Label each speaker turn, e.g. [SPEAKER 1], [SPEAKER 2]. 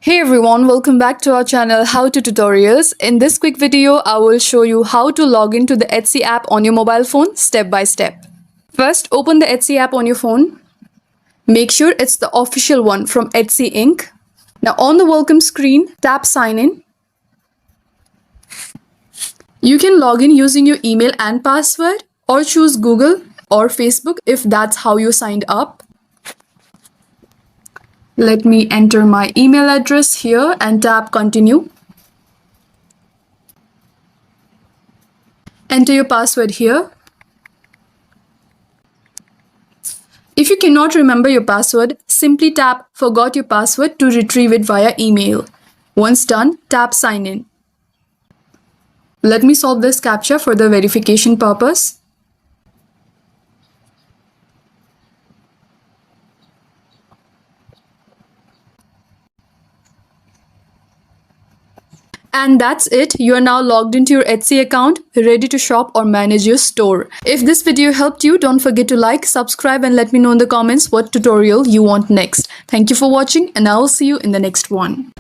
[SPEAKER 1] Hey everyone, welcome back to our channel How to Tutorials. In this quick video, I will show you how to log into the Etsy app on your mobile phone step by step. First, open the Etsy app on your phone. Make sure it's the official one from Etsy Inc. Now on the welcome screen, tap sign in. You can log in using your email and password or choose Google or Facebook if that's how you signed up. Let me enter my email address here and tap continue. Enter your password here. If you cannot remember your password, simply tap forgot your password to retrieve it via email. Once done, tap sign in. Let me solve this CAPTCHA for the verification purpose. And that's it. You are now logged into your Etsy account, ready to shop or manage your store. If this video helped you, don't forget to like, subscribe and let me know in the comments what tutorial you want next. Thank you for watching and I will see you in the next one.